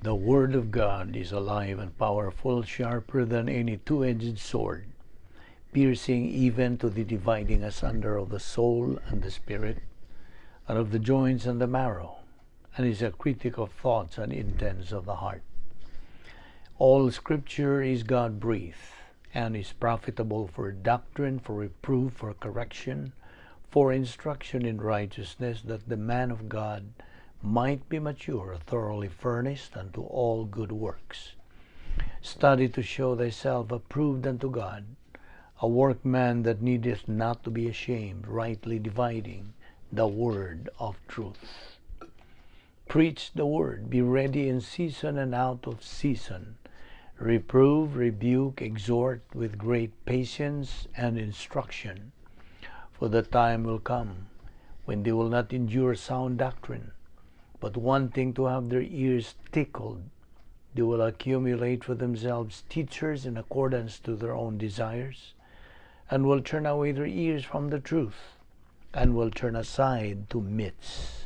The Word of God is alive and powerful, sharper than any two-edged sword, piercing even to the dividing asunder of the soul and the spirit, and of the joints and the marrow, and is a critic of thoughts and intents of the heart. All Scripture is God-breathed, and is profitable for doctrine, for reproof, for correction, for instruction in righteousness, that the man of God might be mature, thoroughly furnished unto all good works. Study to show thyself approved unto God, a workman that needeth not to be ashamed, rightly dividing the word of truth. Preach the word, be ready in season and out of season. Reprove, rebuke, exhort with great patience and instruction. For the time will come when they will not endure sound doctrine, but wanting to have their ears tickled, they will accumulate for themselves teachers in accordance to their own desires, and will turn away their ears from the truth, and will turn aside to myths.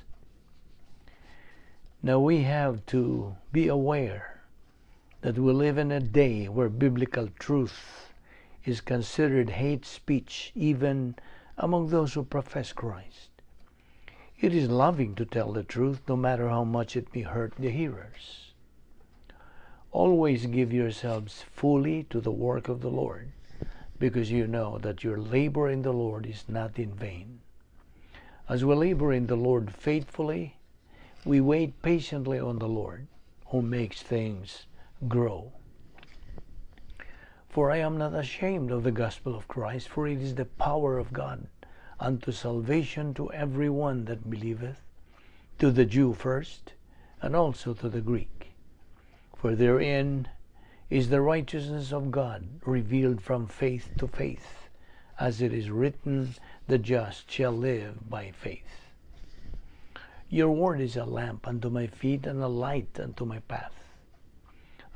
Now we have to be aware that we live in a day where biblical truth is considered hate speech, even among those who profess Christ. It is loving to tell the truth, no matter how much it may hurt the hearers. Always give yourselves fully to the work of the Lord, because you know that your labor in the Lord is not in vain. As we labor in the Lord faithfully, we wait patiently on the Lord, who makes things grow. For I am not ashamed of the gospel of Christ, for it is the power of God unto salvation to every one that believeth, to the Jew first, and also to the Greek. For therein is the righteousness of God revealed from faith to faith, as it is written, the just shall live by faith. Your word is a lamp unto my feet and a light unto my path.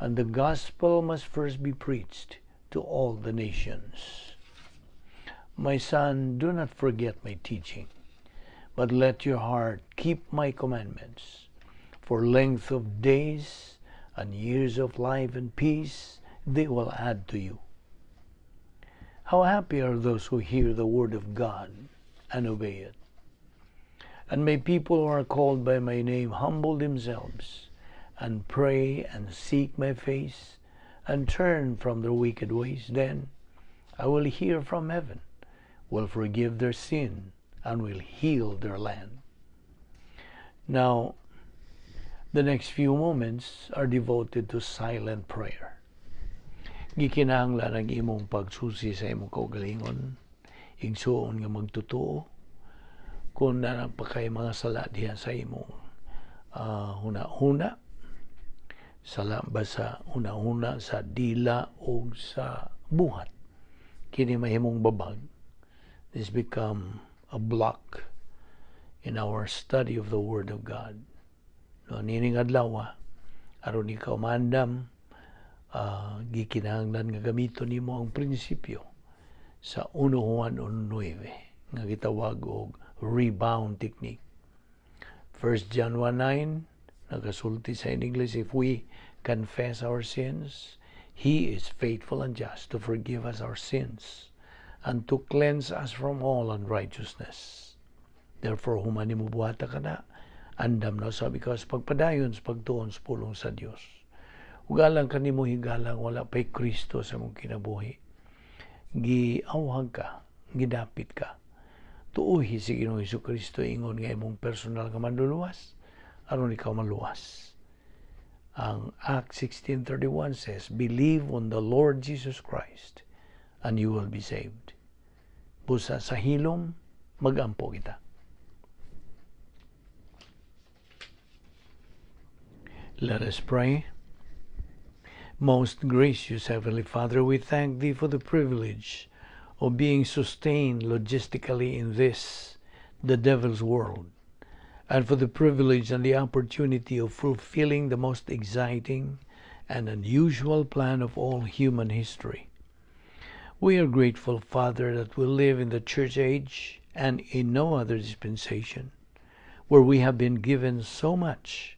And the gospel must first be preached to all the nations. My son, do not forget my teaching, but let your heart keep my commandments. For length of days and years of life and peace they will add to you. How happy are those who hear the word of God and obey it. And may people who are called by my name humble themselves and pray and seek my face and turn from their wicked ways. Then I will hear from heaven, will forgive their sin, and will heal their land. Now, the next few moments are devoted to silent prayer. Gikinahanglan ang imong pagsusi sa imong kaugalingon, igsuon nga magtotoo, kung nanang pa kay mga sala diha sa imong huna-huna, sala ba sa huna-huna, sa dila o sa buhat, kini mahimong babag. This become a block in our study of the Word of God. No, nining adlaw, aron ikaw mandam, gikinahanglan nga gamiton nimo ang prinsipyo sa 1 Juan 1:9 nga gitawag og rebound technique. 1 John 1:9 nagasulti sa in English, if we confess our sins, He is faithful and just to forgive us our sins and to cleanse us from all unrighteousness. Therefore, human mo buhata ka na, andam na sa because pagpadayon sa pagtuon sa pulong sa Dios. Ugalang kanimo higalang wala pa'y Kristo sa mong kinabuhi. Giawhag ka, gidapit ka. Tuuhi si Ginoong Hesukristo ingon nga imong personal ka manluluwas, aron ikaw maluwas. Ang Acts 16:31 says, believe on the Lord Jesus Christ and you will be saved. Busa sa hilom, magampo kita. Let us pray. Most gracious Heavenly Father, we thank Thee for the privilege of being sustained logistically in this, the devil's world, and for the privilege and the opportunity of fulfilling the most exciting and unusual plan of all human history. We are grateful, Father, that we live in the church age and in no other dispensation, where we have been given so much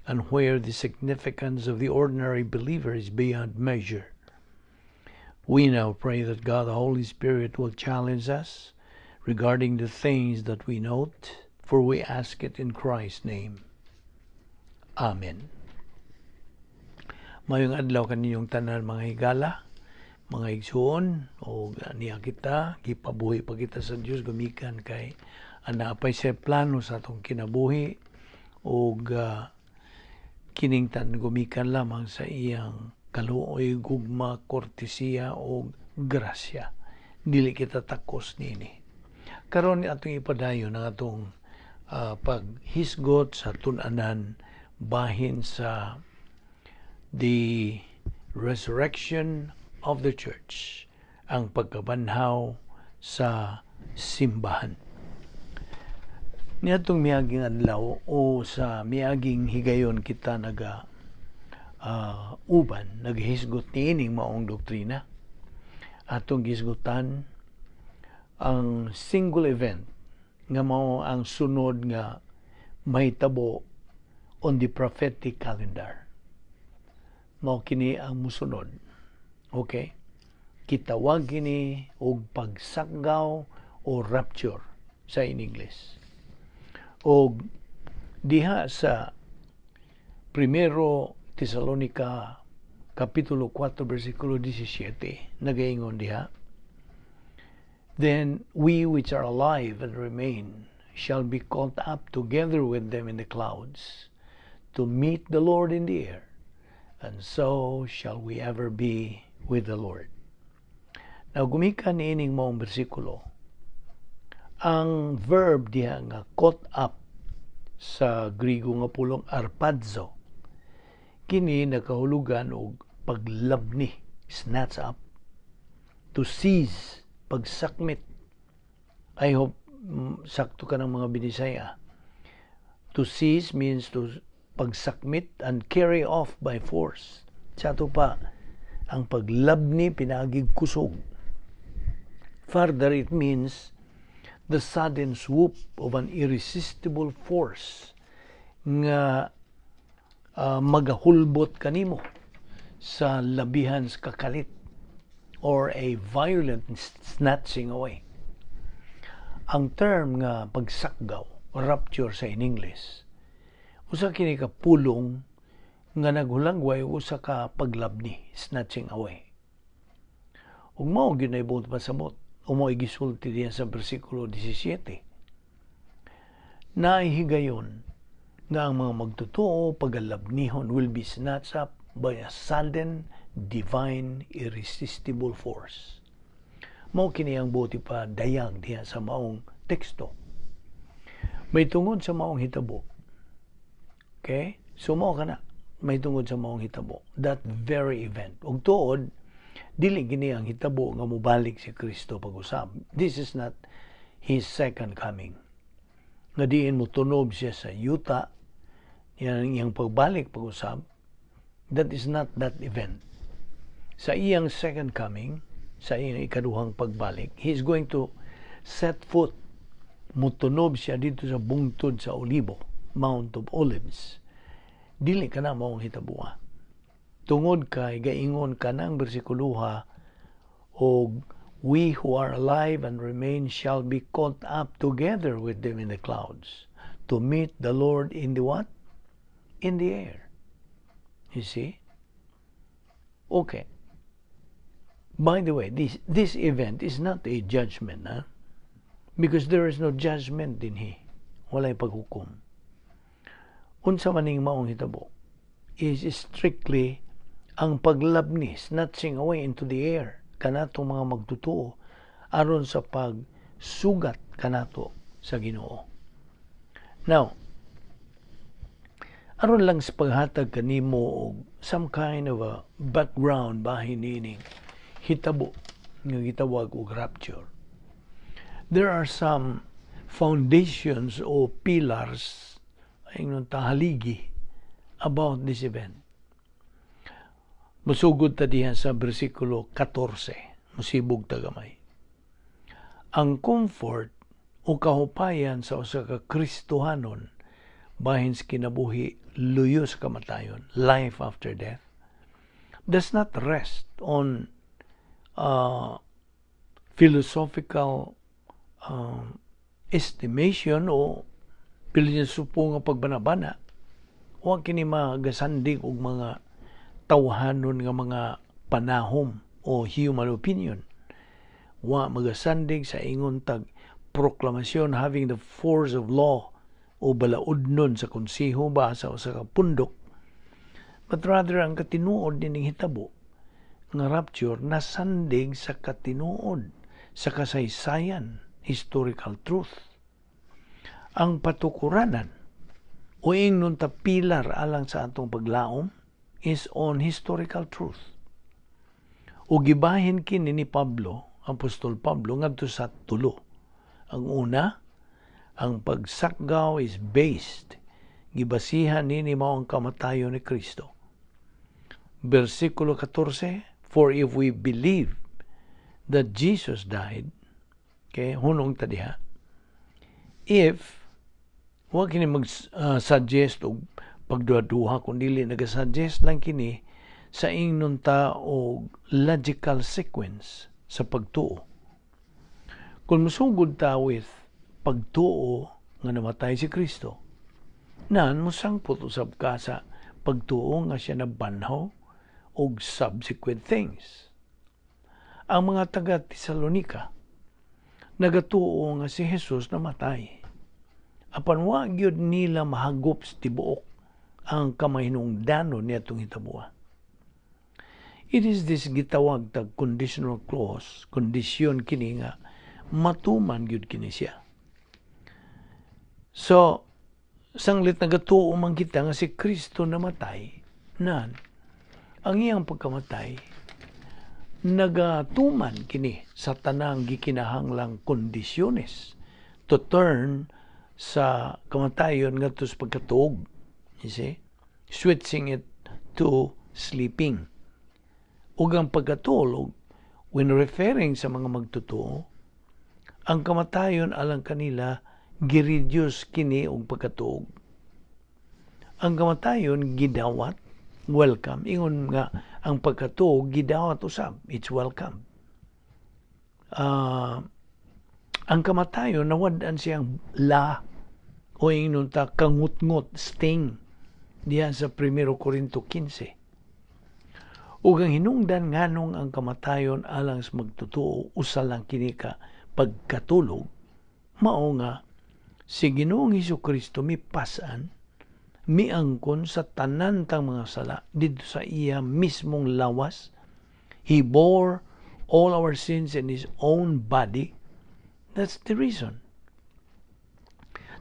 and where the significance of the ordinary believer is beyond measure. We now pray that God the Holy Spirit will challenge us regarding the things that we note, for we ask it in Christ's name. Amen. Mayong adlaw kaninyong tanan mga higala, mga igsoon, o niya kita, gipabuhi pa kita sa Diyos, gumikan kay anapay sa plano sa atong kinabuhi, o kiningtan gumikan lamang sa iyang kaluoy, gugma, kortesiya o grasya. Dili kita takos nini. Karon atong ipadayon ang atong paghisgot sa tunanan bahin sa the resurrection of the church, ang pagkabanhaw sa simbahan. Niadtong miaging adlaw o sa miaging higayon kita naghisgot niining maong doktrina. Atong gisgutan ang single event nga mao ang sunod nga mahitabo on the prophetic calendar. Mao kini ang musunod. Okay? Kitawag kini og pagsakgaw o rapture sa in English. Og diha sa 1 Tesalonica Kapitulo 4, versikulo 17, nagaingon diha, "Then we which are alive and remain shall be caught up together with them in the clouds to meet the Lord in the air, and so shall we ever be with the Lord." Now, gumikan niining maong bersikulo, ang verb diha nga caught up sa Griego nga pulong arpadzo, kini nakahulugan og paglabni, snatch up, to seize, pagsakmit. I hope sakto ka ng mga Binisaya. To seize means to pagsakmit and carry off by force. Sa ito pa, ang paglabni pinagig kusog. Further, it means the sudden swoop of an irresistible force nga magahulbot kanimo sa labihan sa kakalit, or a violent snatching away. Ang term nga pagsakgaw, rapture sa in English, usa kini ka pulong nga naghulagway usa ka paglabni, snatching away. Ug mao gyud naibot pasabot, o mao gisulti diya sa bersikulo 17. Naihigayon nga ang mga magtotoo pagalabnihon will be snatched up by a sudden, divine, irresistible force. Mao kini ang buti pa dayag diha sa maong teksto. May tungod sa maong hitabo. Okay? So mao kana, may tungod sa maong hitabo. That very event. Ug tuod, dili gini ang hitabo nga mobalik si Kristo pag-usab. This is not His second coming. Nga diin mo tunob siya sa yuta, yang pagbalik pag-usab, that is not that event. Sa iyang second coming, sa iyang ikaduhang pagbalik, He is going to set foot, mutunob siya dito sa bungtod sa Olibo, Mount of Olives. Dili ka na maong hitabuha. Tungod kay gaingon ka ng bersikuloha, og we who are alive and remain shall be caught up together with them in the clouds to meet the Lord in the what? In the air. You see? Okay. By the way, this event is not a judgment, because there is no judgment in He. Walay paghukom. Unsa maning maong hitabo is strictly ang paglabni, snatching away into the air kanatong mga magtutuo aron sa pagsugat kanato sa Ginoo. Now, aron lang sa paghatag kanimo og some kind of a background bahin nining hitabo nga gitawag og rapture. There are some foundations o pillars ayong tahaligi about this event. Musugod ta diha sa bersikulo 14, musibog ta gamay. Ang comfort o kahupayan sa usa ka Kristohanon bahin sa kinabuhi, luyo sa kamatayon, life after death, does not rest on philosophical estimation o pilosopo nga pagbanabana. Huwag kini magasandig og mga tawhanon nga mga panahom o human opinion. Wa magasandig sa ingon tag proklamasyon having the force of law o balaudnon sa konseho ba sa kapundok, but rather ang katinuod nining hitabo nga rapture nasandig sa katinuod sa kasaysayan, historical truth. Ang patukuranan o ingnon ta pilar alang sa atong paglaom is on historical truth. O gibahin kini ni Pablo, Apostol Pablo, ngadto sa tulo. Ang una, ang pagsakgaw is based, gibasihan nini mao ang kamatayon ni Kristo. Versikulo 14, for if we believe that Jesus died, okay, hunong tadiha, if, huwag kini mag-suggest o pagduha-duha, kundi nag-suggest lang kini sa ingnon ta o logical sequence sa pagtuo. Kung musugod ta with pagtuo nga namatay si Kristo, nan musangpot usab ka sa pagtuo nga siya nabanhaw og subsequent things. Ang mga taga Tesalonika nagatuo nga si Jesus namatay. Apan wa gyud nila mahagop sa tibuok ang kamahinungdanon niadtong hitabuan. It is this gitawag tag conditional clause, kondisyon kini nga matuman gyud kini siya. So, sanglit nagatuo man kita nga si Kristo namatay, nan ang iyang pagkamatay nagatuman kini sa tanang gikinahanglang kondisyones to turn sa kamatayon ngadto sa pagkatuog. You see? Switching it to sleeping. Ug ang pagkatulog, when referring sa mga magtutuo, ang kamatayon alang kanila gireduce kini og pagkatuog. Ang kamatayon gidawat, welcome. Ingon nga ang pagkatuog gidawat usab, it's welcome. Ang kamatayon nawad-an siyang o ingon ta kangut-ngut, sting diyan sa 1 Korinto 15. Ug ang hinungdan nganong ang kamatayon alang sa magtutuo usa lang kini ka pagkatulog, mao nga si Ginoong Hesukristo mipasan, miangkon sa tanan tang mga sala didto sa iya mismong lawas. He bore all our sins in His own body. That's the reason.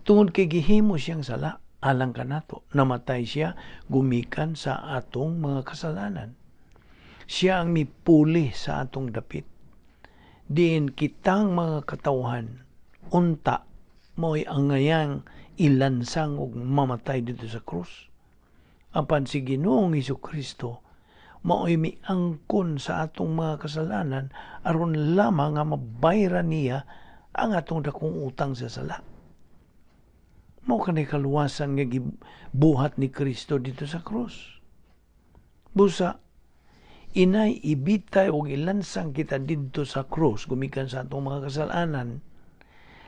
Tungod kay gihimo siyang sala alang kanato, namatay siya gumikan sa atong mga kasalanan. Siya ang mipuli sa atong dapit. Diin kitang mga katawhan unta mo'y angayang ilansang og mamatay dito sa krus. Apan si Ginoong Hesukristo mao'y miangkon sa atong mga kasalanan aron lamang nga mabayran niya ang atong dakong utang sa sala. Mao kanay kaluwasan nga gibuhat ni Kristo dito sa krus. Busa, inay ibitay o ilansang kita dito sa krus gumikan sa atong mga kasalanan.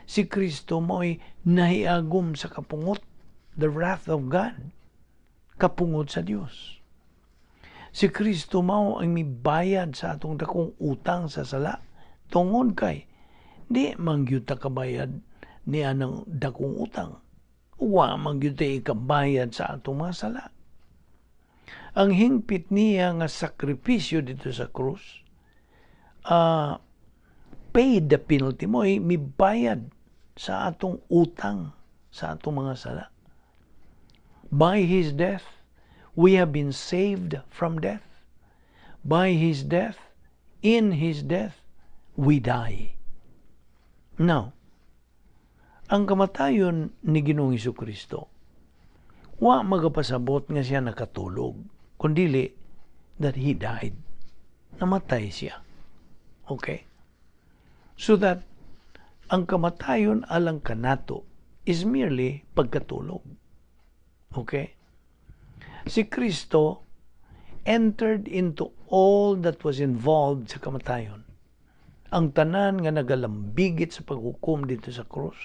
Si Kristo mo'y nahiagom sa kapungot, the wrath of God, kapungot sa Dios. Si Kristo mao ang mibayad sa atong dakong utang sa sala. Tungod kay di mangyud ta kabayad ni anang dakong utang. Wa mangyud ta ikabayad sa atong mga sala. Ang hingpit niya nga sakripisyo dito sa krus, paid the penalty mo, mibayad sa atong utang sa atong mga sala. By His death, we have been saved from death. By His death, in His death, we die. Now, ang kamatayon ni Ginoong Hesukristo, wa magapasabot nga siya nakatulog, kundili that He died. Namatay siya. Okay? So that ang kamatayon alang kanato is merely pagkatulog. Okay? Si Kristo entered into all that was involved sa kamatayon. Ang tanan nga nagalambigit sa paghukom dito sa krus,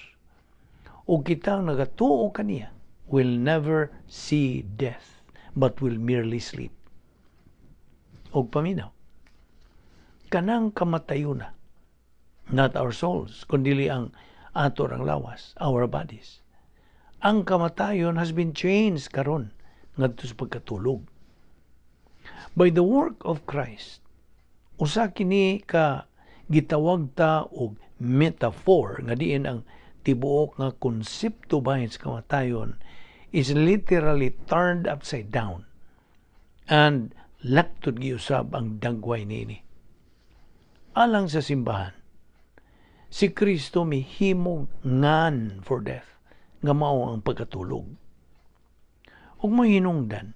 o kitang nagatuo kaniya, will never see death, but will merely sleep. Og paminaw, kanang kamatayon na, not our souls, kundi ang ato ang lawas, our bodies. Ang kamatayon has been changed karon ngadto sa pagkatulog. By the work of Christ, usa kini ka gitawag ta og metaphor nga diin ang tibuok nga konsepto bahin sa kamatayon is literally turned upside down and laptod giusab ang dagway niini. Alang sa simbahan, si Kristo mihimog ngan for death nga mao ang pagkatulog. Ug mo hinungdan,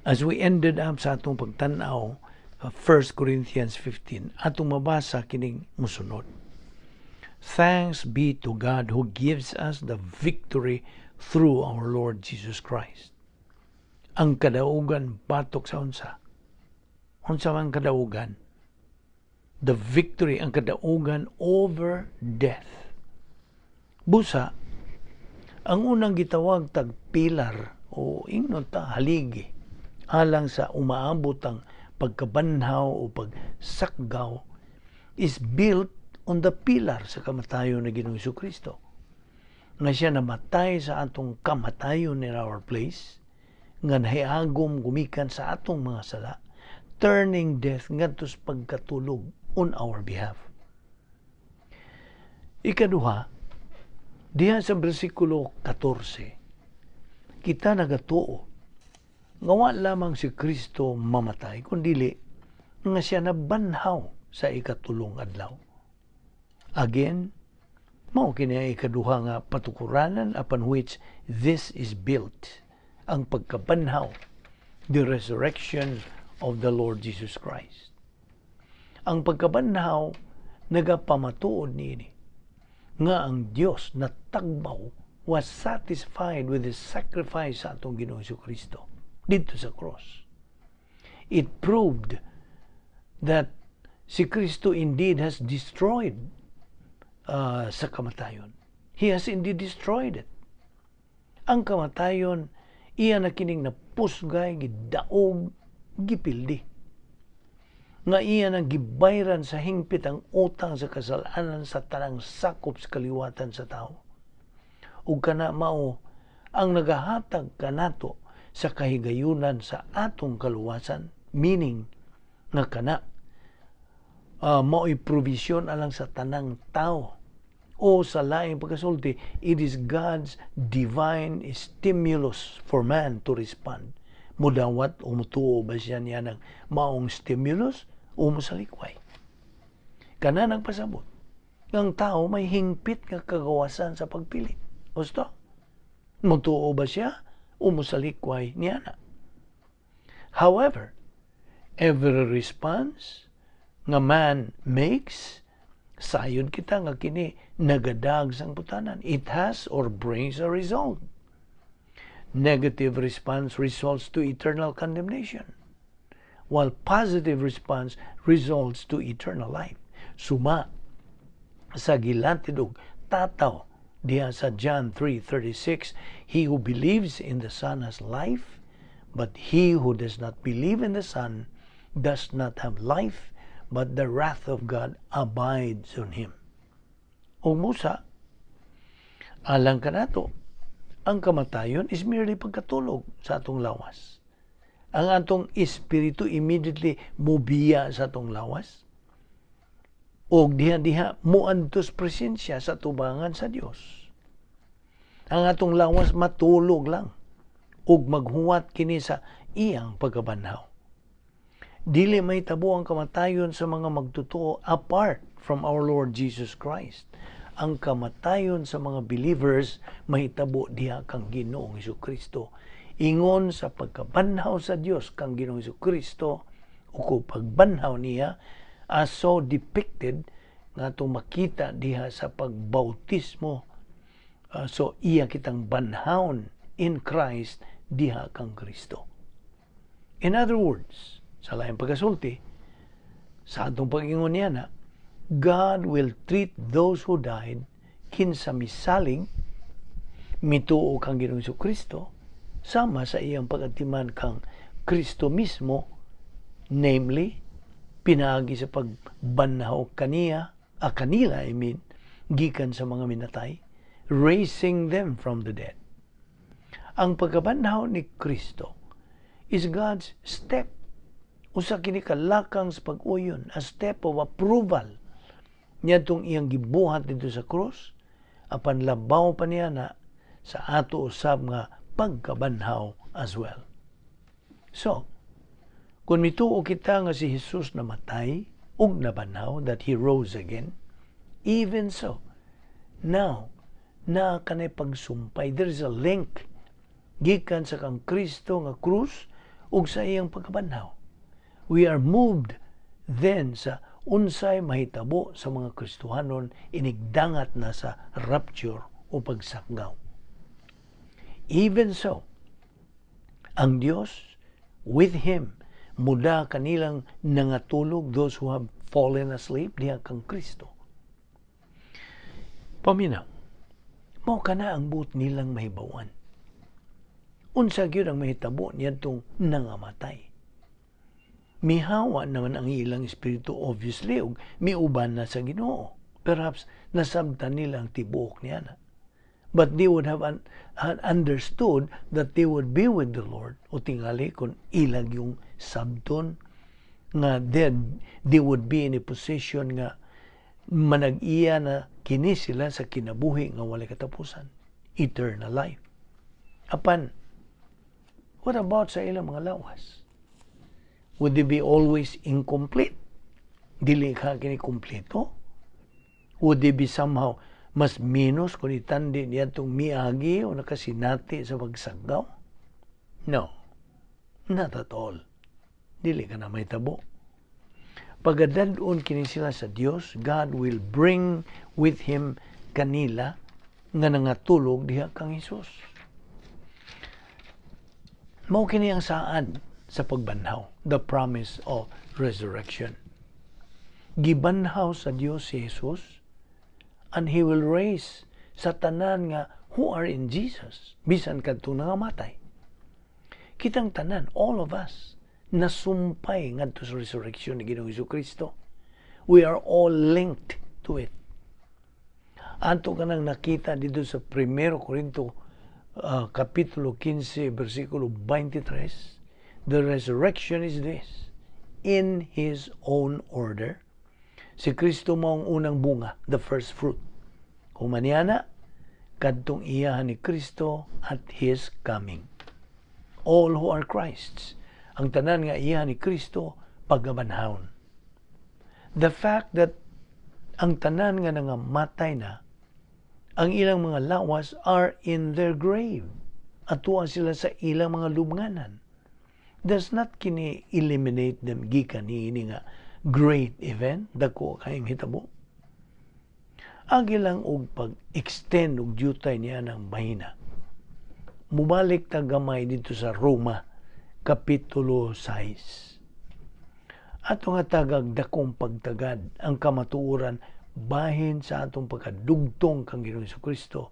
as we ended up sa atong pagtan-aw 1 Corinthians 15, atong mabasa kining musunod. Thanks be to God who gives us the victory through our Lord Jesus Christ. Ang kadaugan batok sa unsa. Unsa man kadaugan? The victory, ang kadaugan over death. Busa, ang unang gitawag tag pilar o ingnon ta haligi alang sa umaabot ang pagkabanhaw o pagsakgaw is built on the pillar sa kamatayon na Ginoong Jesucristo. Nga siya namatay sa atong kamatayon in our place, nga nahiagom gumikan sa atong mga sala, turning death ngadto sa pagkatulog on our behalf. Ikaduha, diha sa bersikulo 14, kita nagatuo nga wa lamang si Kristo mamatay, kundili nga siya nabanhaw sa ikatulong adlaw. Again, mao kini ang ikaduha nga patukuranan upon which this is built, ang pagkabanhaw, the resurrection of the Lord Jesus Christ. Ang pagkabanhaw nagapamatuod niini nga ang Dios natagbaw was satisfied with the sacrifice sa atong Ginoong Jesucristo dito sa cross. It proved that si Kristo indeed has destroyed sa kamatayon. He has indeed destroyed it. Ang kamatayon, iya na kining napusgay, gidaog, gipildi. Nga iya nang gibayran sa hingpit ang utang sa kasalanan sa tanang sakop sa kaliwatan sa tao. Ug kana mao ang nagahatag kanato sa kahigayunan sa atong kaluwasan, meaning nga kana mao'y provision alang sa tanang tao o sa laing pagkasulti, it is God's divine stimulus for man to respond. Mudawat o mutuo ba siya niya ng maong stimulus o musalikway. Kana nagpasabot ng tao may hingpit nga kagawasan sa pagpilit. Gusto? Mutuo ba siya o musalikway niya na? However, every response nga man makes, sayod kita nga kini nagadag sang putanan. It has or brings a result. Negative response results to eternal condemnation, while positive response results to eternal life. Suma sa gilantid og tataw diha sa John 3:36, he who believes in the Son has life, but he who does not believe in the Son does not have life, but the wrath of God abides on him. O Musa, alang kanato, ang kamatayon is merely pagkatulog sa atong lawas. Ang atong espiritu immediately mubiya sa atong lawas. O diha-diha muadtos presensya sa tubangan sa Dios. Ang atong lawas matulog lang ug maghuwat kini sa iyang pagkabanhaw. Dili may tabo ang kamatayon sa mga magtutuo apart from our Lord Jesus Christ. Ang kamatayon sa mga believers may tabo diha kang Ginoong Jesucristo. Ingon sa pagkabanhaw sa Dios kang Ginoong Jesucristo o pagbanhaw niya as so depicted nga itong makita diha sa pagbautismo. So iya kitang banhawon in Christ diha kang Kristo. In other words, sa laing pagkasulti, sa atong pag-ingon niya na, God will treat those who died kinsa misalig mituo kang Ginoong Kristo sama sa iyang pag-atiman kang Kristo mismo, namely pinaagi sa pagbanhaw kanila, gikan sa mga minatay, raising them from the dead. Ang pagkabanhaw ni Kristo is God's step. Usa kini kalakang sa pag-uyon, a step of approval niya itong iyang gibuhat dito sa krus, apan labaw pa niya na sa ato usab nga pagkabanhaw as well. So, kung mituo kita nga si Jesus namatay ug nabanhaw, that He rose again, even so, now, na kanay pagsumpay, there is a link gikan sa kang Kristo nga krus ug sa iyang pagkabanhaw. We are moved then sa unsay mahitabo sa mga Kristohanon inigdangat na sa rapture o pagsakgaw. Even so, ang Dios with Him muda kanilang nangatulog, those who have fallen asleep diha kang Kristo. Paminaw, mao kana ang buot nilang mahibawan. Unsa gyud ang mahitabo niyadtong nangamatay. Mihawa naman ang ilang espiritu, obviously, ug miuban na sa Ginoo. Perhaps nasabtan nila ang tibuok niya na. But they would have understood that they would be with the Lord. O tingali kung ilag yung sabton, nga then they would be in a position nga manag-iya na kini sila sa kinabuhi nga walay katapusan. Eternal life. Apan, what about sa ilang mga lawas? Would they be always incomplete? Dili ka kini kompleto? Would they be somehow mas minus kung itandi niya itong miagi o nakasinati sa pagsagaw? No. Not at all. Dili ka na may tabo. Pagadadon kini sila sa Dios, God will bring with Him kanila nga nangatulog diha kang Hesus. Mao kini ang saan sa pagbanhaw, the promise of resurrection. Gibanhaw sa Dios si Jesus, and He will raise sa tanan nga who are in Jesus, bisan kadto nangamatay. Kitang tanan, all of us, nasumpay ngadto sa resurrection ni Ginoong Jesucristo. We are all linked to it. Anto kanang nakita dito sa 1 Corinto kapitulo 15 versikulo 23, the resurrection is this: in His own order, si Kristo mo ang unang bunga, the first fruit. Humaniana, kadtong iyahan ni Kristo at His coming. All who are Christ's, ang tanan nga iyahan ni Kristo, pagabanhawon. The fact that ang tanan nga nangamatay na, ang ilang mga lawas are in their grave. Atuwa sila sa ilang mga lubnganan. Does not kini eliminate them gikan niini nga great event dako kayong hitabo. Agi lang og pag-extend og jutay niya ng mahina. Mubalik ta gamay dito sa Roma kapitulo 6. Ato nga tagag dakong pagtagad ang kamatuoran bahin sa atong pagkadugtong kang Ginoong Jesucristo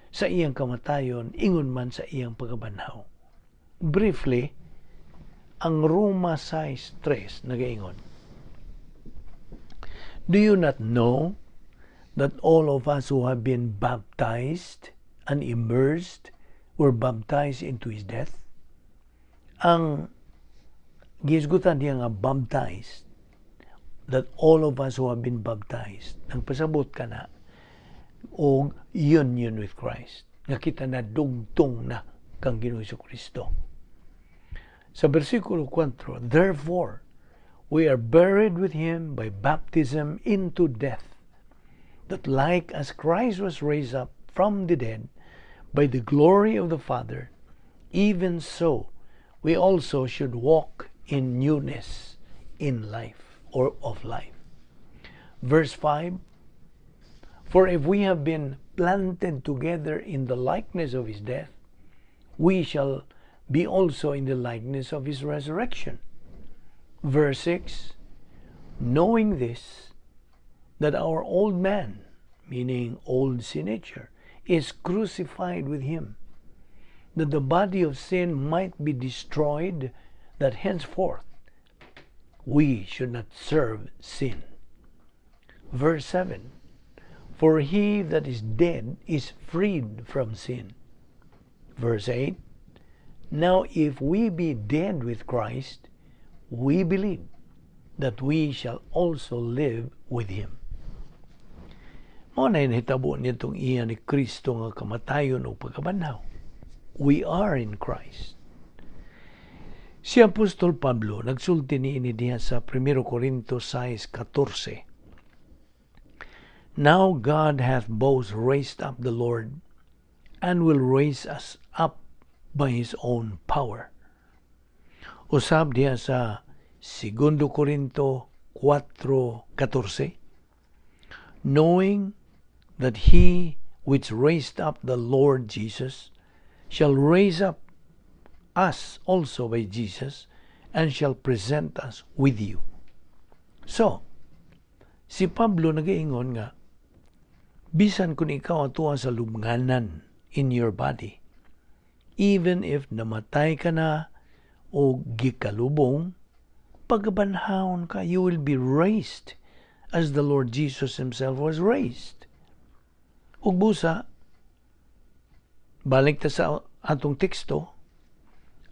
sa iyang kamatayon ingon man sa iyang pagkabanhaw. Briefly, ang Roma 6:3 nagaingon, do you not know that all of us who have been baptized and immersed were baptized into His death? Ang gisgutan niya nga baptized, that all of us who have been baptized, ang pasabot ka na o union with Christ, nga kita na dugtong na kang Ginoong Jesucristo. Sa versikulo 4, therefore, we are buried with Him by baptism into death, that like as Christ was raised up from the dead by the glory of the Father, even so we also should walk in newness in life or of life. Verse 5, for if we have been planted together in the likeness of His death, we shall be also in the likeness of his resurrection. Verse 6, knowing this, that our old man, meaning old sin nature, is crucified with him, that the body of sin might be destroyed, that henceforth we should not serve sin. Verse 7, for he that is dead is freed from sin. Verse 8, now if we be dead with Christ, we believe that we shall also live with him. Mao na hitabo nitong iya ni Kristo nga kamatayon o pagkabanhaw. We are in Christ. Si Apostol Pablo nagsulti niini diha sa 1 Corintios 6:14. Now God hath both raised up the Lord and will raise us up by his own power. Usab diha sa 2 Corinto 4:14, knowing that he which raised up the Lord Jesus shall raise up us also by Jesus, and shall present us with you. So, si Pablo nagaingon nga, bisan kung ikaw atuwa sa lubnganan in your body, even if namatay ka na o gikalubong, pagbanhaon ka, you will be raised as the Lord Jesus himself was raised. Ug busa, balik ta sa atong teksto,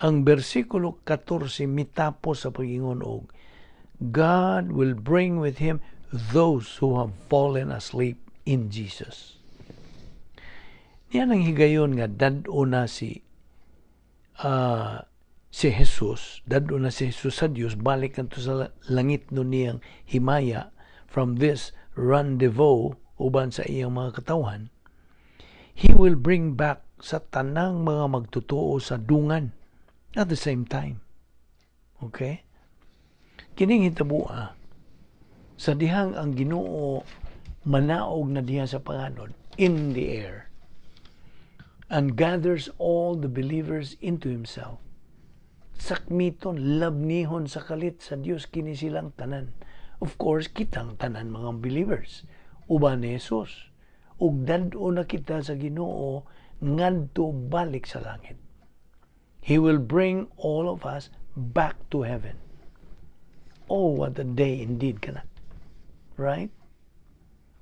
ang versikulo 14 mitapos sa pag-ingon og God will bring with him those who have fallen asleep in Jesus. Yan ang higayon nga dadto na si Jesus, dadto na si Jesus sa Dios, balik kanto sa langit no niyang himaya from this rendezvous uban sa iyang mga katawan. He will bring back sa tanang mga magtutuo sa dungan at the same time. Okay? Kining hitabua sa dihang ang Ginoo manaog na diha sa panganod in the air and gathers all the believers into himself. Sakmiton, labnihon sa kalit sa Dios kini silang tanan. Of course, kitang tanan mga believers. Uban ni Jesus. Ug dadto na kita sa Ginoo ngadto balik sa langit. He will bring all of us back to heaven. Oh, what a day indeed kana. Right?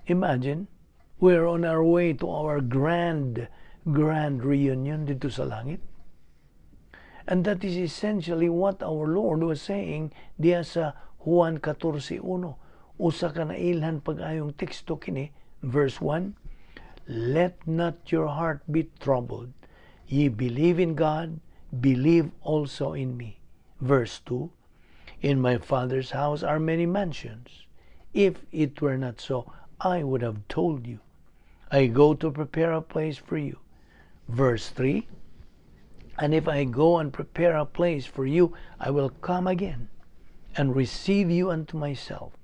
Imagine, we're on our way to our grand reunion dito sa langit. And that is essentially what our Lord was saying diya sa Juan 14:1. Usa ka na ilhan pag-ayong teksto kini, verse 1, let not your heart be troubled. Ye believe in God, believe also in me. Verse 2, in my Father's house are many mansions. If it were not so, I would have told you. I go to prepare a place for you. Verse 3, and if I go and prepare a place for you, I will come again and receive you unto myself,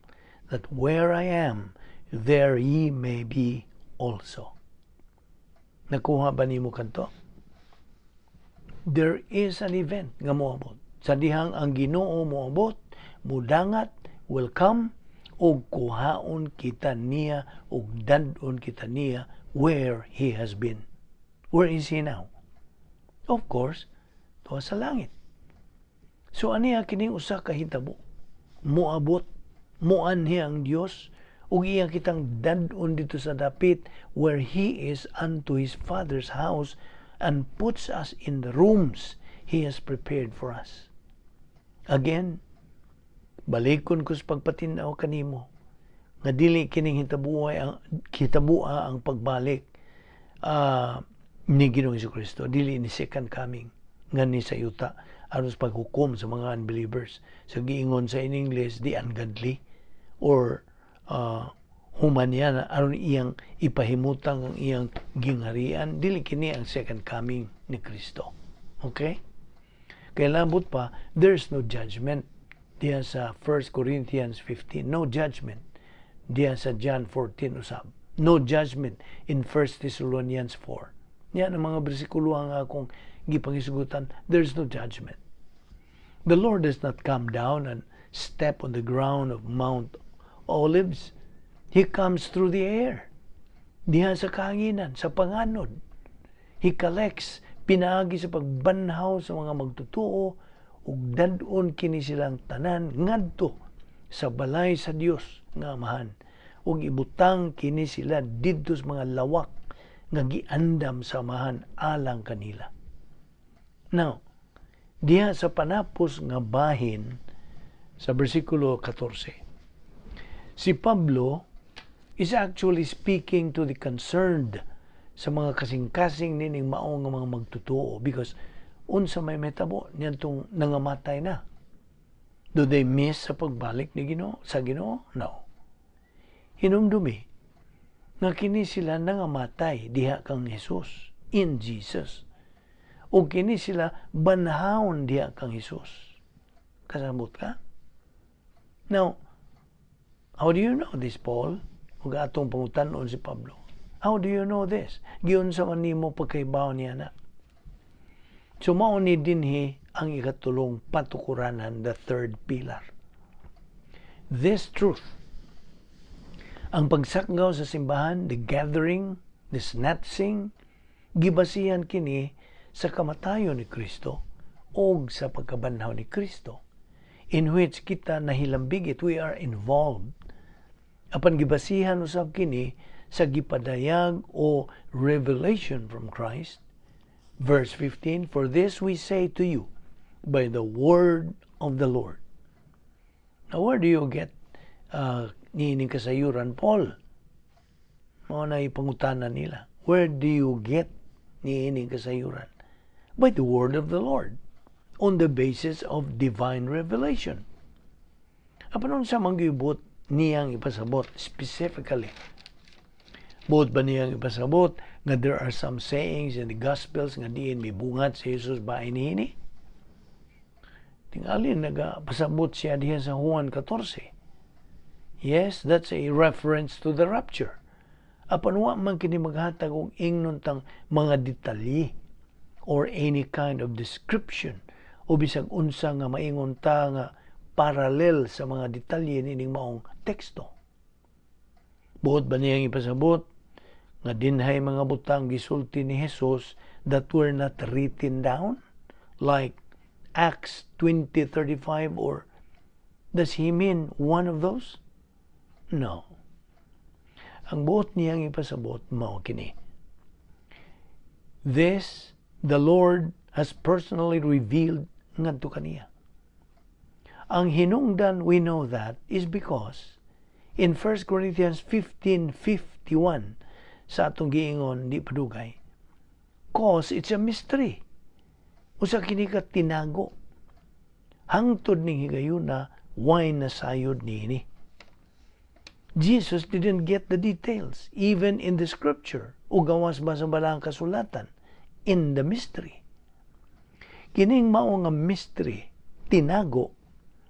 that where I am, there ye may be also. Nakuha ba nimo kanto? There is an event nga moabot. Sa dihang ang Ginoo moabot, mudangat, will come, ug kuhaon kita niya, ug dadon kita niya where he has been. Where is he now? Of course, tuwa sa langit. So aniya kining usa ka hitabo. Moabot, moanhi ang Dios, ug iya kitang dadon dito sa dapit where he is unto his Father's house, and puts us in the rooms he has prepared for us. Again, balikon ko sa pagpatinaw kanimo nga dili kining hitabua ang pagbalik ni Ginoong Jesucristo, dili ni second coming nga ni sa yuta aron sa paghukom sa mga unbelievers, sa giingon sa in English the ungodly, or human yan aron iyang ipahimutang ang iyang gingharian. Dili kini ang second coming ni Kristo. Okay? Kaya labot pa, there's no judgment diya sa 1 Corinthians 15. No judgment diya sa John 14 usab. No judgment in 1 Thessalonians 4. Yan ang mga bersikulo ang akong gipangisgutan, there's no judgment. The Lord does not come down and step on the ground of Mount Olives. He comes through the air. Diha sa kahanginan, sa panganod. He collects, pinaagi sa pagbanhaw sa mga magtutuo, ug dadon kini silang tanan ngadto sa balay sa Dios nga Amahan, ug ibutang kini sila didto sa mga lawak nga giandam sa Amahan alang kanila. Now, diha sa panapos nga bahin sa bersikulo 14, si Pablo is actually speaking to the concerned sa mga kasing-kasing nining mao nga mga magtutuo, because unsa may metabo niyan tong nangamatay na. Do they miss sa pagbalik ni Ginoo sa Ginoo? No. Hinumdumi nga kini sila nangamatay diha kang Hesus, in Jesus. O kini sila banhawon diha kang Hesus. Kasabot ka? Now, how do you know this, Paul? Ug atong pangutan-on si Pablo. How do you know this? Giyon sa manimo pagkaibaw niya na. So mao ni dinhi ang ikatulong patukuranan, the third pillar. This truth, ang pagsakgaw sa simbahan, the gathering, the snatching, gibasihan kini sa kamatayon ni Kristo o sa pagkabanhaw ni Kristo, in which kita nahilambigit, we are involved. Apan gibasihan usab kini sa gipadayag o revelation from Christ. Verse 15, for this we say to you by the word of the Lord. Now, where do you get niining kasayuran, Paul? Mao na ipangutanan nila. Where do you get niining kasayuran? By the word of the Lord, on the basis of divine revelation. Apanon sa manggibot niyang ipasabot specifically? Buot ba niyang ipasabot nga there are some sayings in the Gospels nga diin may bungat si Jesus ba inihini? Tingalin nagapasabot siya diyan sa Juan 14. Yes, that's a reference to the rapture. Apan wa man kini maghatag og ingnon tang mga detalye or any kind of description o bisag unsa nga maingon ta nga parallel sa mga detalye nining maong teksto. Buot ba niyang ipasabot nga dinhay mga butang gisulti ni Jesus that were not written down, like Acts 20:35, or does he mean one of those? No. Ang buot niyang ipasabot mao kini. This the Lord has personally revealed ngadto kaniya. Ang hinungdan, we know that, is because in 1 Corinthians 15:51 sa atong giingon di padugay, cause it's a mystery. Usa kini ka tinago. Hangtod ning higayuna, why nasayod niini? Jesus didn't get the details, even in the scripture, o gawas ba sa balang kasulatan, in the mystery. Kining mao nga mystery, tinago,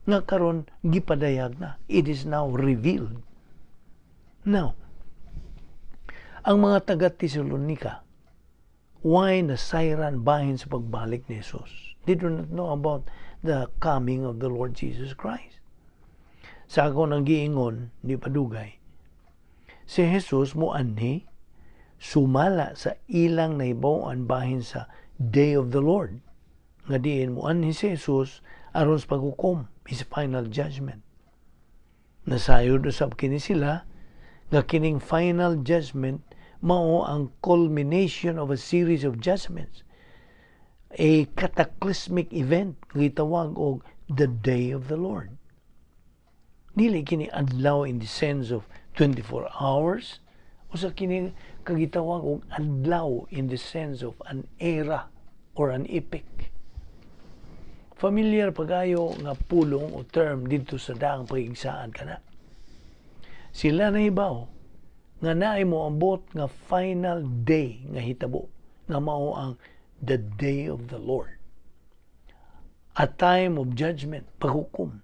nga karon gipadayag na. It is now revealed. Now, ang mga taga-Tesalonika, why nasayran bahin sa pagbalik ni Jesus? They do not know about the coming of the Lord Jesus Christ. Sa ako nang giingon, di padugay, si Jesus mo anhi, sumala sa ilang naibawan bahin sa day of the Lord. Nga diin mo anhi si Jesus aron sa paghukom, his final judgment. Nasayod usab kini sila nga kining final judgment mao ang culmination of a series of judgments, a cataclysmic event gitawag og the day of the Lord. Dili kini adlaw in the sense of 24 hours, usa kini kagitawag og adlaw in the sense of an era or an epic. Familiar pagayo nga pulong o term dito sa daang pagigsaan kana. Sila na ibaw nga naay mo ambot nga final day nga hitabo nga mao ang the day of the Lord. A time of judgment, paghukom.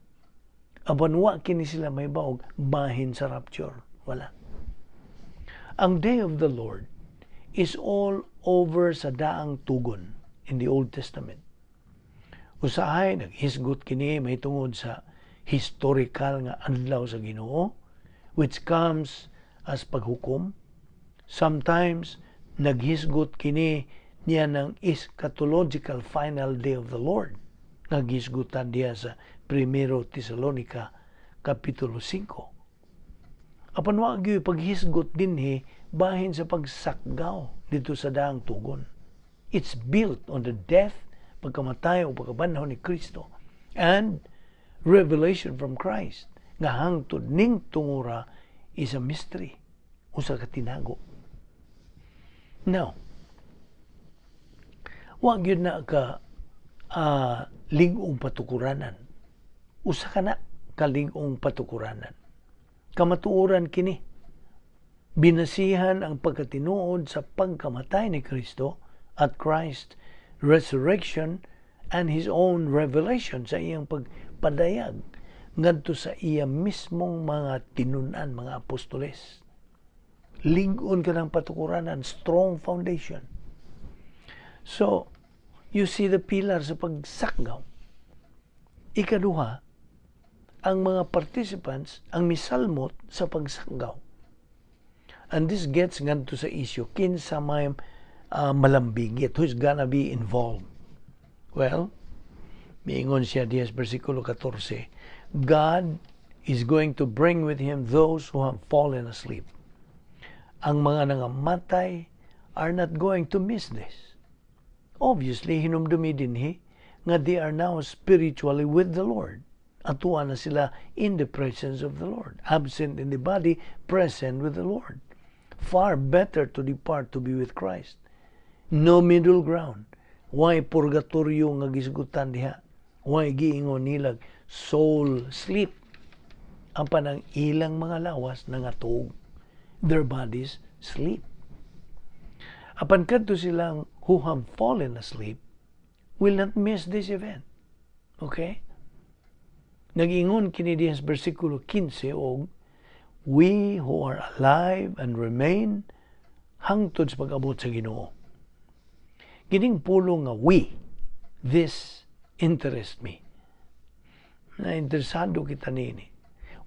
Aban wa kini sila may baog bahin sa rapture. Wala. Ang day of the Lord is all over sa daang tugon. in the Old Testament. Usahay naghisgot kini may tungod sa historical nga adlaw sa Ginoo, which comes as paghukom. Sometimes naghisgot kini niya ng eschatological final day of the Lord. Naghisgutan diya sa 1 Tesalonica Kapitulo 5. Apan wa gyud paghisgot dinhi bahin sa pagsakgaw dito sa daang tugon. It's built on the death, pagkamatay o pagkabanhaw ni Kristo, and revelation from Christ nga hangtod ning tungura is a mystery, usa ka tinago. Now, wa gyud na ka lig-ong patukuranan. Usa ka na ka lig-ong patukuranan. Kamatuoran kini. Binasihan ang pagkatinuod sa pagkamatay ni Kristo at Christ's resurrection and His own revelation sa iyang pagpadayag ngadto sa iya mismong mga tinunan, mga apostoles. Lig-on ka ng patukuranan, strong foundation. So, you see the pillar sa pagsakgaw. Ikaduha, ang mga participants ang misalmot sa pagsakgaw. And this gets ngadto sa issue, kinsa may malambigit, who's gonna be involved. Well, miingon siya diya sa versikulo 14, God is going to bring with Him those who have fallen asleep. Ang mga nangamatay are not going to miss this. Obviously, hinumdumi dinhi nga they are now spiritually with the Lord. Atuwa na sila in the presence of the Lord. Absent in the body, present with the Lord. Far better to depart to be with Christ. No middle ground. Why purgatorio nga gisgutan diha? Why giingon nilag soul sleep? Ang panang ilang mga lawas nangatog. Their bodies sleep. Apan kadto silang who have fallen asleep will not miss this event. Okay? Nag-ingon kini diha sa versikulo 15 og we who are alive and remain hangtod sa pag-abot sa Ginoo. Kining pulong nga we, this interest me. Na interesado kita nini.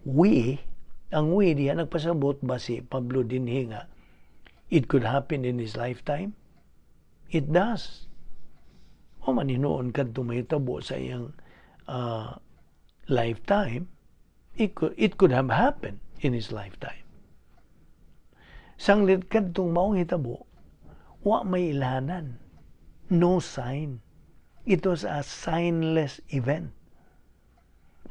We, ang we diha nagpasabot ba si Pablo dinhi nga it could happen in his lifetime? It does. O maninoon kadto mahitabo sa iyang lifetime, it could have happened in his lifetime. Sanglit kadtong maong hitabo, wa may ilahanan. No sign. It was a signless event.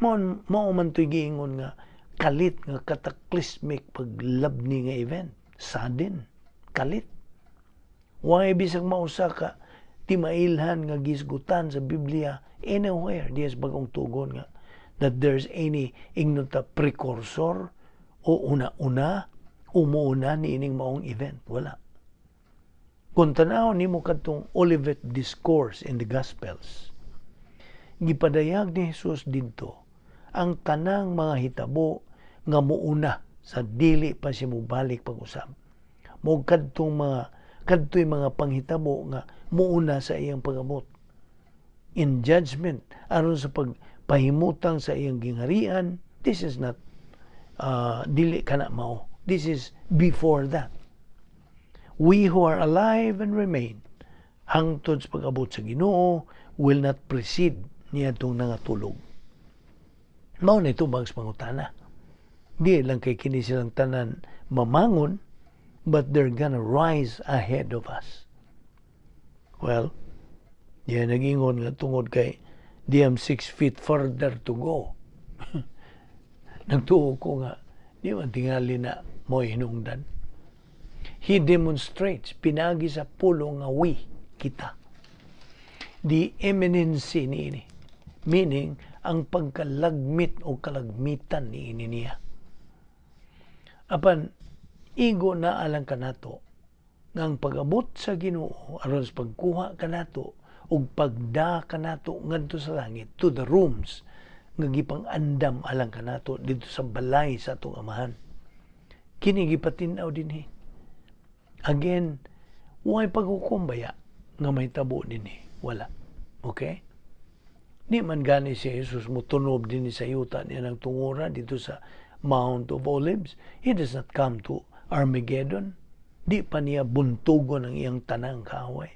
Mao man to'y giingon nga kalit nga cataclysmic paglabni nga event. Sudden. Kalit. Why bisag mausa ka ti mailhan nga gisgutan sa Biblia anywhere diya sa bagong tugon nga that there's any ignota precursor o una-una umuuna ni ining maong event. Wala. Kung tanaw ni mo katong Olivet Discourse in the Gospels, gipadayag ni Jesus dito ang tanang mga hitabo nga muuna sa dili pa siya mubalik pag-usab. Mo kadtoy mga panghitabo nga muuna sa iyang pag-abot. In judgment, aron sa pagpahimutang sa iyang gingharian, this is not dili kana mao. This is before that. We who are alive and remain hangtod sa pag-abot sa Ginoo will not precede niya itong nangatulog. Mao na ito bags pangutana. Di lang kay kini silang tanan mamangon, but they're gonna rise ahead of us. Well, yan nag-ingon nga tungod kay diyam 6 feet further to go. Nagtuo ko nga, di man tingali na mo hinungdan. He demonstrates, pinagi sa pulong nga we, kita. The imminency ni ini. Meaning, ang pagkalagmit o kalagmitan ni ini niya. Apan, igo na alang kanato, nga ang pag-abot sa Ginoo, aron sa pagkuha kanato, o pagda kanato ngadto sa langit, to the rooms, nga gipang andam alang kanato, dito sa balay sa atong amahan. Kini gipatinaw dinhi. Again, why paghukumbaya nga may tabo dinhi? Wala. Okay? Di man gani si Jesus mo tunob din sa yuta niya ng tungura dito sa Mount of Olives. He does not come to Armageddon. Di pa niya buntugon ang iyang tanang kaaway.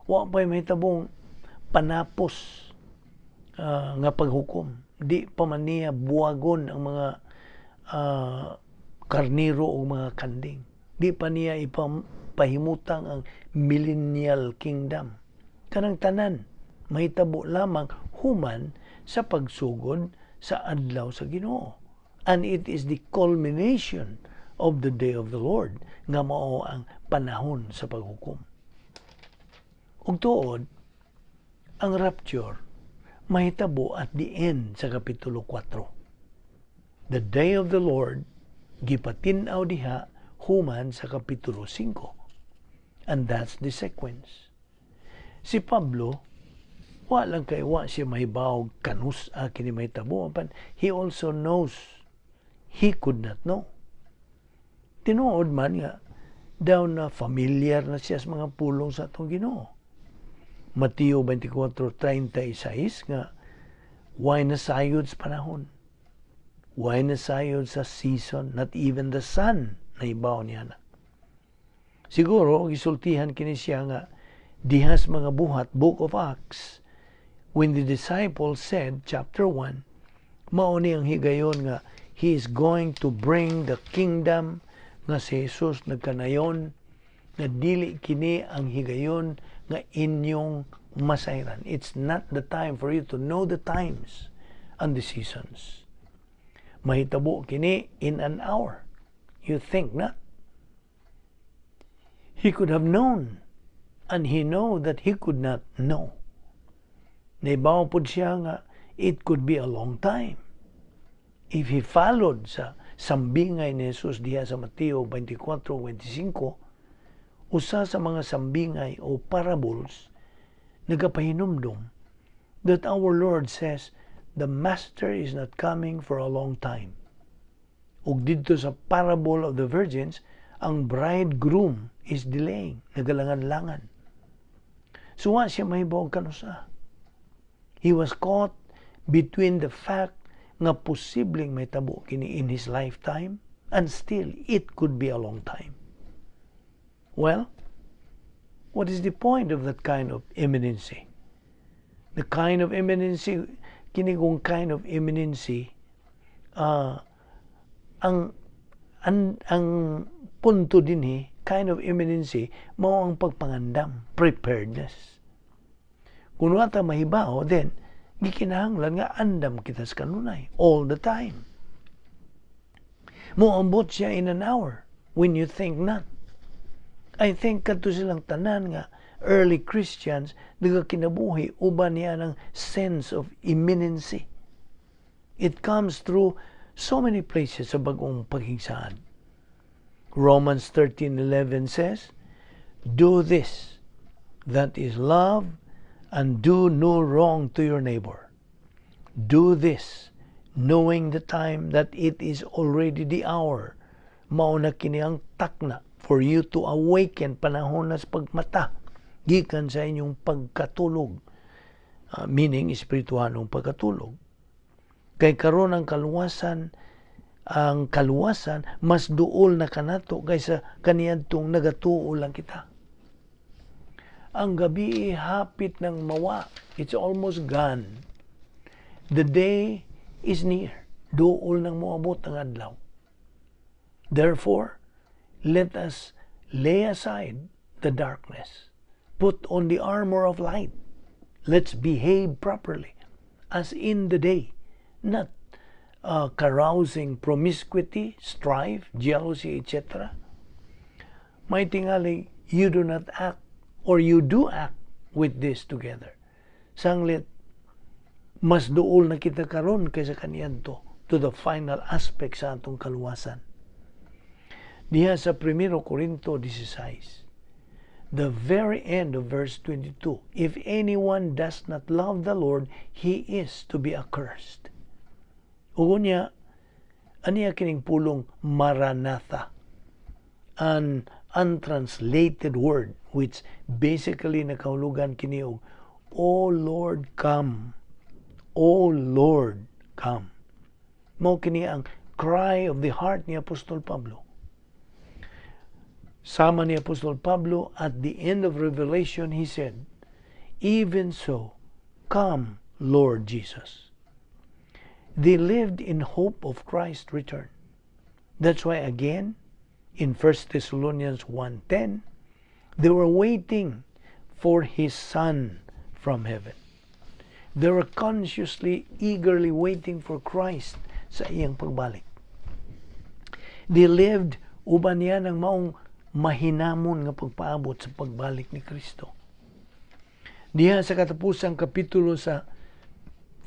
Wa pa'y may tabong panapos nga paghukom. Di pa man niya buwagon ang mga karniro o mga kanding. Di pa niya ipahimutang ang millennial kingdom. Kanang tanan, mahitabo lamang human sa pagsugod sa adlaw sa Ginoo. And it is the culmination of the day of the Lord nga mao ang panahon sa paghukom. Ug tuod, ang rapture mahitabo at the end sa Kapitulo 4. The day of the Lord gipatin-aw diha human sa Kapitulo 5. And that's the sequence. Si Pablo, wa siya mahibaw kanus kini mahitabo, but he also knows he could not know. Tinuod man nga daw na familiar na siya sa mga pulong sa atong Ginoo. Mateo 24:36 nga why nasayod sa panahon, why nasayod sa season, not even the sun naibaw niya na. Siguro gisultihan kini siya nga dihas mga buhat, Book of Acts, when the disciples said, chapter 1, mao ni ang higayon nga he is going to bring the kingdom nga si Jesus nagkanayon na dili kini ang higayon nga inyong masayran. It's not the time for you to know the times and the seasons. Mahitabo kini in an hour. You think not? He could have known, and he know that he could not know. Naibaw po siya nga it could be a long time. If he followed sa sambingay ni Jesus diha sa Mateo 24:25, usa sa mga sambingay o parables nagapahinumdum that our Lord says the Master is not coming for a long time. Ug dito sa parable of the virgins, ang bridegroom is delaying, nagalangan-langan. So wa siya mahibaw kanusa. He was caught between the fact nga posibleng may tabo kini in his lifetime and still it could be a long time. Well, what is the point of that kind of imminency? The kind of imminency, kini kong kind of imminency, ang punto din kind of imminency, mao ang pagpangandam, preparedness. Kung wata mahibaw, then, gikinahanglan nga andam kita sa kanunay, all the time. Moambot siya in an hour, when you think not. I think kadto silang tanan nga early Christians nagakinabuhi uban niya ng sense of imminency. It comes through so many places sa bagong paghingsaan. Romans 13:11 says, "Do this, that is love, and do no wrong to your neighbor. Do this, knowing the time that it is already the hour." Mao na kini ang takna for you to awaken, panahon na sa pagmata gikan sa inyong pagkatulog, meaning espirituhanong pagkatulog. Kay karon ang kaluwasan mas duol na kanato kaysa kaniadtong nagatuo lang kita. Ang gabi hapit ng mawa, it's almost gone. The day is near, duol nang moabot ang adlaw. Therefore, let us lay aside the darkness. Put on the armor of light. Let's behave properly, as in the day, not carousing, promiscuity, strife, jealousy, etc. May tingali, you do not act, or you do act with this together. Sanglit, mas duol na kita karon kaysa kaniadto to the final aspect sa atong kaluwasan. Diha sa 1 Corinto 16, the very end of verse 22, if anyone does not love the Lord, he is to be accursed. Ugo niya, aniya kining pulong Maranatha, an untranslated word which basically nakahulugan kini og O Lord, come. O Lord, come. Mao kini ang cry of the heart ni Apostol Pablo. Sama ni Apostol Pablo, at the end of Revelation, he said, even so, come, Lord Jesus. They lived in hope of Christ's return. That's why again, in 1 Thessalonians 1:10, they were waiting for His Son from heaven. They were consciously, eagerly waiting for Christ sa iyang pagbalik. They lived uban niya ng maong mahinamon nga pagpaabot sa pagbalik ni Kristo. Diha sa katapusang kapitulo sa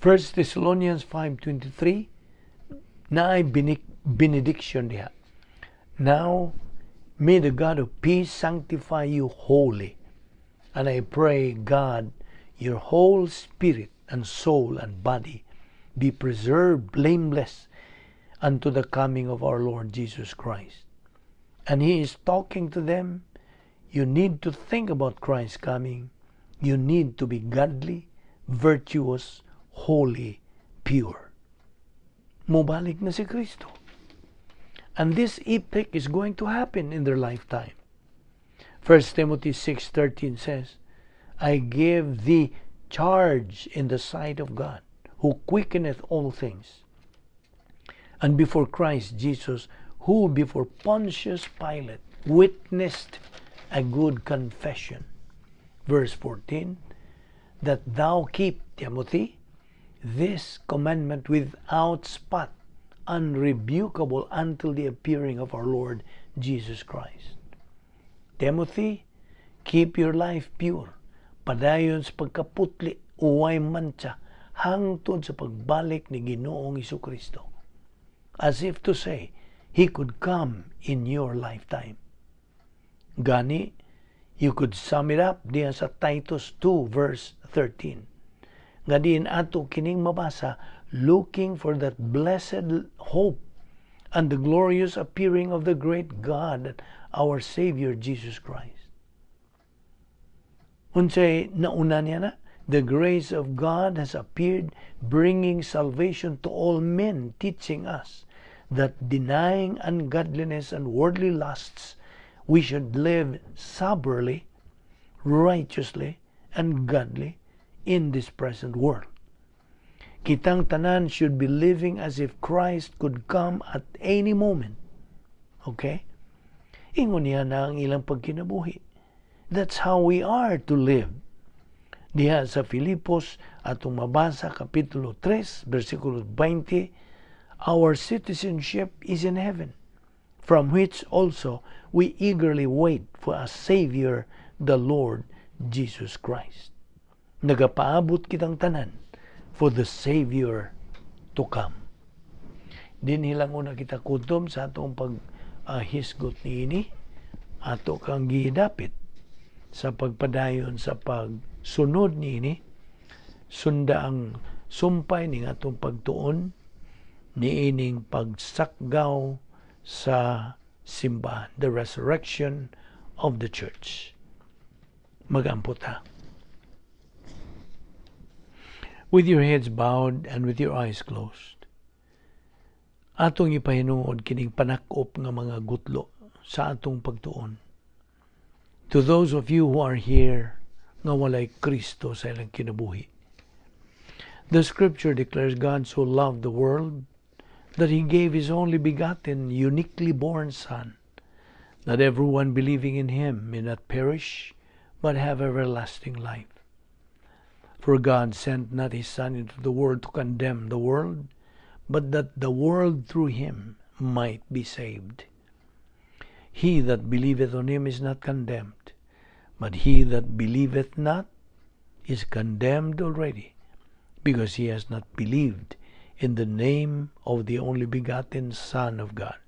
1 Thessalonians 5:23, na ay benediction diha. Now, may the God of peace sanctify you wholly. And I pray, God, your whole spirit and soul and body be preserved blameless unto the coming of our Lord Jesus Christ. And He is talking to them. You need to think about Christ's coming. You need to be godly, virtuous, holy, pure. Mubalik na si Kristo. And this epic is going to happen in their lifetime. 1 Timothy 6:13 says, I give thee charge in the sight of God, who quickeneth all things, and before Christ Jesus, who before Pontius Pilate witnessed a good confession. Verse 14, that thou keep, Timothy, this commandment without spot, unrebukable until the appearing of our Lord Jesus Christ. Timothy, keep your life pure, padayon sa pagkaputli, uway mancha, hangtod sa pagbalik ni Ginoong Jesucristo. As if to say, He could come in your lifetime. Gani, you could sum it up diyan sa Titus 2 verse 13. Nga diin ato kining mabasa, looking for that blessed hope and the glorious appearing of the great God, our Savior Jesus Christ. Unsay nauna niya na, the grace of God has appeared, bringing salvation to all men, teaching us that denying ungodliness and worldly lusts, we should live soberly, righteously, and godly in this present world. Kitang tanan should be living as if Christ could come at any moment. Okay? Ingon niya na ang ilang pagkinabuhi. That's how we are to live. Diha sa Filipos, atong mabasa, Kapitulo 3, versikulo 20, our citizenship is in heaven, from which also we eagerly wait for a Savior, the Lord Jesus Christ. Nagapaabot kitang tanan for the Savior to come. Din hilang una kita kutom sa atong paghisgot niini, ato kang gidapit sa pagpadayon sa pagsunod niini, sunda ang sumpay ning atong pagtuon niining pagsakgaw sa simbahan, the resurrection of the church. Magampot ha. With your heads bowed and with your eyes closed, atong ipahinuod kining panakop nga mga gutlo sa atong pagtuon. To those of you who are here nga walay Kristo sa ilang kinabuhi, the scripture declares God so loved the world that He gave His only begotten, uniquely born Son, that everyone believing in Him may not perish, but have everlasting life. For God sent not His Son into the world to condemn the world, but that the world through Him might be saved. He that believeth on Him is not condemned, but he that believeth not is condemned already, because he has not believed in the name of the only begotten Son of God.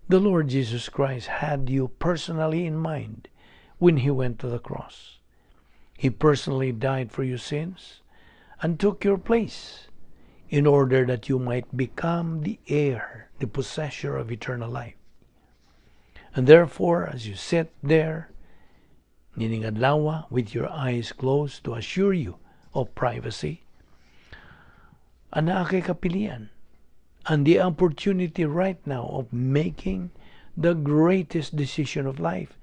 The Lord Jesus Christ had you personally in mind when He went to the cross. He personally died for your sins and took your place in order that you might become the heir, the possessor of eternal life. And therefore, as you sit there, Nining adlaw, with your eyes closed to assure you of privacy. Ana kay kapilian. And the opportunity right now of making the greatest decision of life.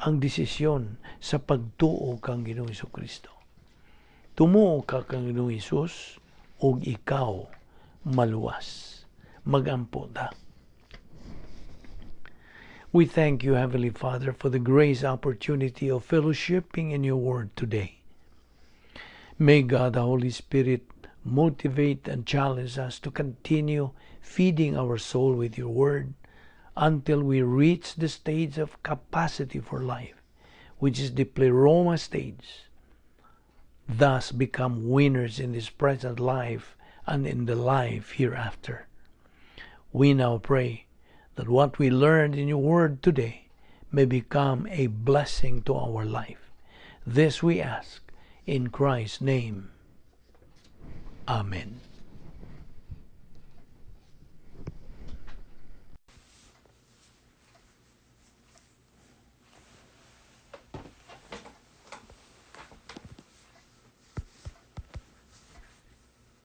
Ang desisyon sa pagtuo kang Ginoong Jesucristo. Tumuo ka kang Ginoong Hesus ug ikaw maluwas. Magampo ta. We thank you, Heavenly Father, for the grace opportunity of fellowshipping in your word today. May God, the Holy Spirit, motivate and challenge us to continue feeding our soul with your word until we reach the stage of capacity for life, which is the pleroma stage. Thus become winners in this present life and in the life hereafter. We now pray that what we learned in your word today may become a blessing to our life. This we ask in Christ's name. Amen.